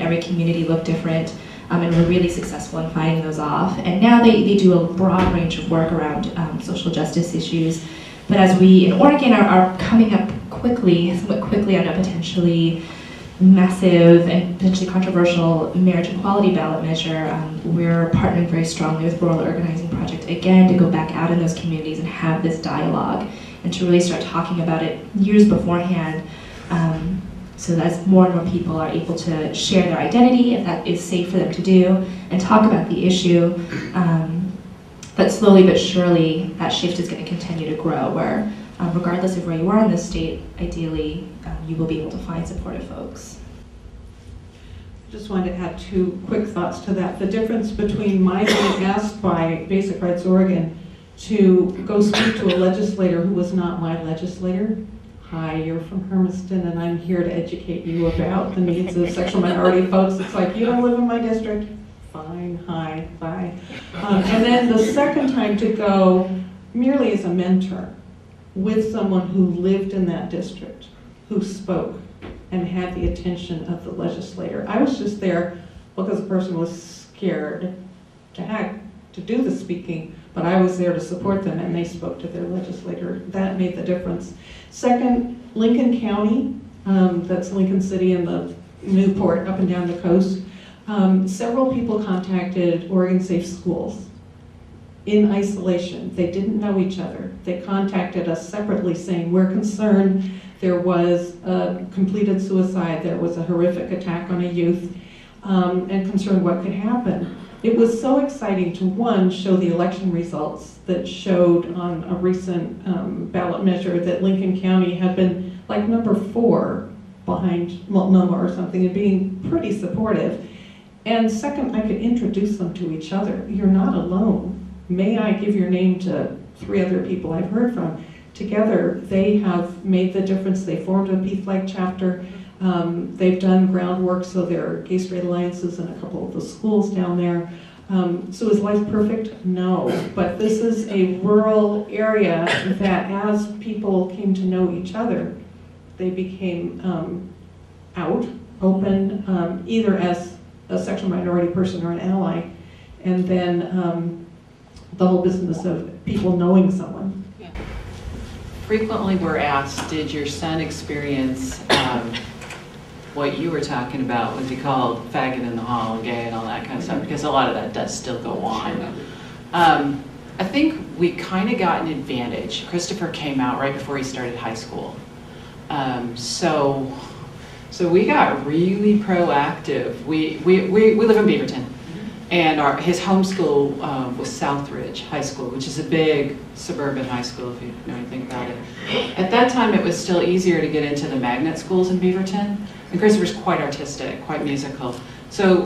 every community looked different, and were really successful in fighting those off. And now they do a broad range of work around social justice issues. But as we in Oregon are coming up somewhat quickly on a potentially massive and potentially controversial marriage equality ballot measure, we're partnering very strongly with Rural Organizing Project again to go back out in those communities and have this dialogue and to really start talking about it years beforehand, so that as more and more people are able to share their identity, if that is safe for them to do, and talk about the issue. But slowly but surely that shift is going to continue to grow, where regardless of where you are in the state, ideally you will be able to find supportive folks. Just wanted to add two quick thoughts to that. The difference between my being asked by Basic Rights Oregon to go speak to a legislator who was not my legislator. Hi, you're from Hermiston and I'm here to educate you about the needs of sexual minority folks. It's like, you don't live in my district. Fine, hi, bye. And then the second time to go merely as a mentor with someone who lived in that district, who spoke and had the attention of the legislator. I was just there because the person was scared to do the speaking, but I was there to support them and they spoke to their legislator. That made the difference. Second, Lincoln County, that's Lincoln City and the Newport up and down the coast. Several people contacted Oregon Safe Schools in isolation. They didn't know each other. They contacted us separately saying, we're concerned there was a completed suicide, there was a horrific attack on a youth, and concerned what could happen. It was so exciting to, one, show the election results that showed on a recent ballot measure that Lincoln County had been like number 4 behind Multnomah or something and being pretty supportive. And second, I could introduce them to each other. You're not alone. May I give your name to 3 other people I've heard from? Together, they have made the difference. They formed a PFLAG chapter. They've done groundwork, so there are gay straight alliances in a couple of the schools down there. So is life perfect? No. But this is a rural area that as people came to know each other, they became open, either as a sexual minority person or an ally, and then the whole business of people knowing someone. Yeah. Frequently we're asked, did your son experience what you were talking about, was he called faggot in the hall, gay and all that kind of stuff, because a lot of that does still go on. I think we kind of got an advantage. Christopher came out right before he started high school. So we got really proactive. We live in Beaverton, and his home school was Southridge High School, which is a big suburban high school if you know anything about it. At that time it was still easier to get into the magnet schools in Beaverton, and Christopher's quite artistic, quite musical. So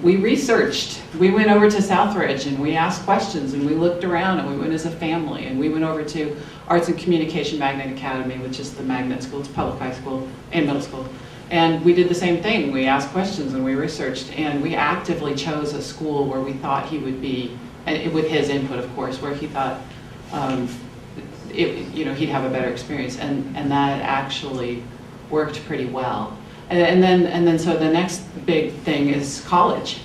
we researched. We went over to Southridge and we asked questions and we looked around and we went as a family and we went over to Arts and Communication Magnet Academy, which is the magnet school. It's public high school and middle school. And we did the same thing. We asked questions and we researched, and we actively chose a school where we thought he would be, and with his input, of course, where he thought he'd have a better experience, and that actually worked pretty well. And then so the next big thing is college.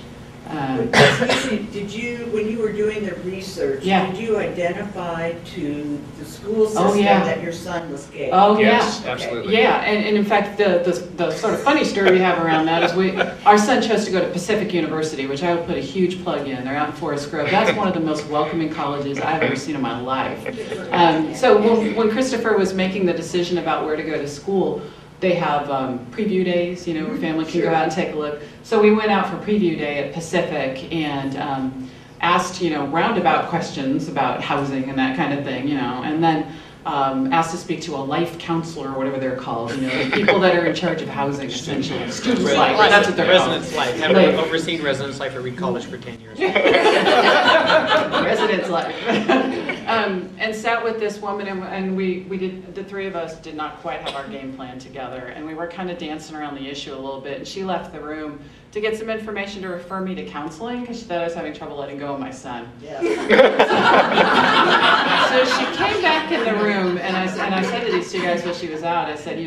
Excuse me, did you, when you were doing the research, yeah. Did you identify to the school system that your son was gay? Oh yes, yeah, absolutely. Yeah, and in fact, the sort of funny story we have around that is our son chose to go to Pacific University, which I would put a huge plug in. They're out in Forest Grove. That's one of the most welcoming colleges I've ever seen in my life. So when Christopher was making the decision about where to go to school, they have preview days, where family can go out and take a look. So we went out for preview day at Pacific and asked, roundabout questions about housing and that kind of thing, and then asked to speak to a life counselor or whatever they're called, the people that are in charge of housing, essentially. Students' life, that's what they're called. Residence life. Having overseen residence life at Reed College for 10 years. Residence life. and sat with this woman, and the three of us did not quite have our game plan together, and we were kind of dancing around the issue a little bit, and she left the room to get some information to refer me to counseling because she thought I was having trouble letting go of my son. Yeah. So she came back in the room, and I said to these two guys while she was out, I said,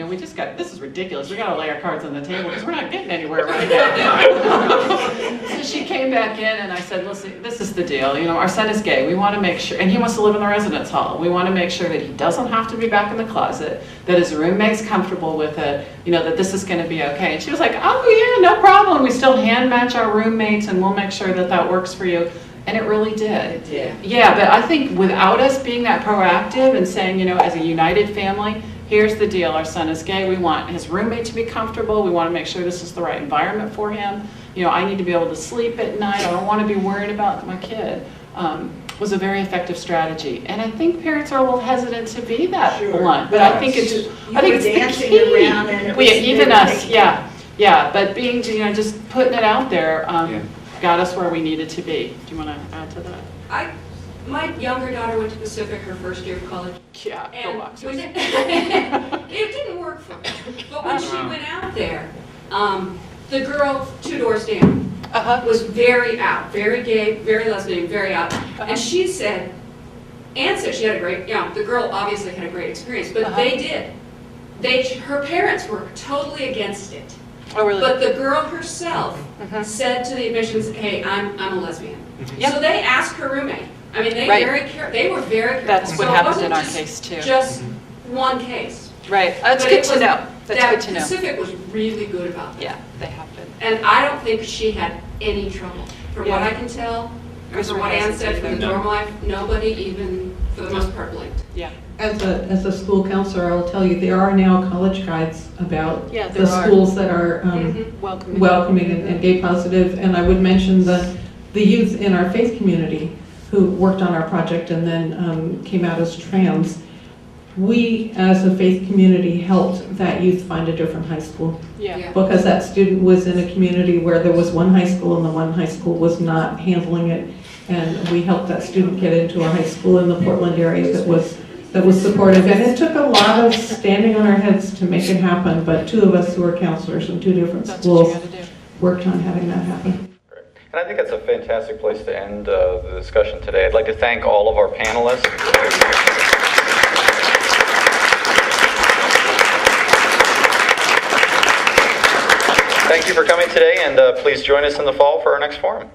this is ridiculous. We got to lay our cards on the table because we're not getting anywhere right now. So she came back in, and I said, listen, this is the deal. Our son is gay. We want to make sure, and he wants to live in the residence hall. We want to make sure that he doesn't have to be back in the closet, that his roommate's comfortable with it, that this is going to be okay. And she was like, oh yeah, no problem. We still hand match our roommates, and we'll make sure that that works for you. And it really did. It did. Yeah, but I think without us being that proactive and saying, as a united family, here's the deal, our son is gay, we want his roommate to be comfortable, we want to make sure this is the right environment for him, I need to be able to sleep at night, I don't want to be worried about my kid, was a very effective strategy. And I think parents are a little hesitant to be that blunt, but I think it's the key. Around and Even us, yeah, but being, just putting it out there, got us where we needed to be. Do you want to add to that? My younger daughter went to Pacific her first year of college. Yeah, go And Boxers. it didn't work for her. But when she went out there, the girl 2 doors down was very out, very gay, very lesbian, very out. And she said, Ann said she had a great, the girl obviously had a great experience, but they did. Her parents were totally against it. Oh, really? But the girl herself said to the admissions, hey, I'm a lesbian. So they asked her roommate. I mean, they were very careful. That's what so happened in our just, case too. Just one case. Right. That's But good it to was- know. That's that good to know. Pacific was really good about that. Yeah, they have been. And I don't think she had any trouble. From what Yeah. I can tell, or Chris from what Ann hasn't said from the either. dorm life, nobody even, for the most part, blinked. Yeah. As a school counselor, I'll tell you, there are now college guides about Yeah, the there are. schools that are welcoming and gay positive. And I would mention the youth in our faith community who worked on our project and then came out as trans. We, as a faith community, helped that youth find a different high school Yeah. because that student was in a community where there was one high school and the one high school was not handling it. And we helped that student get into a high school in the Portland area that was supportive. And it took a lot of standing on our heads to make it happen, but 2 of us who are counselors in 2 different That's what you schools gotta do. worked on having that happen. And I think that's a fantastic place to end the discussion today. I'd like to thank all of our panelists. Thank you for coming today, and please join us in the fall for our next forum.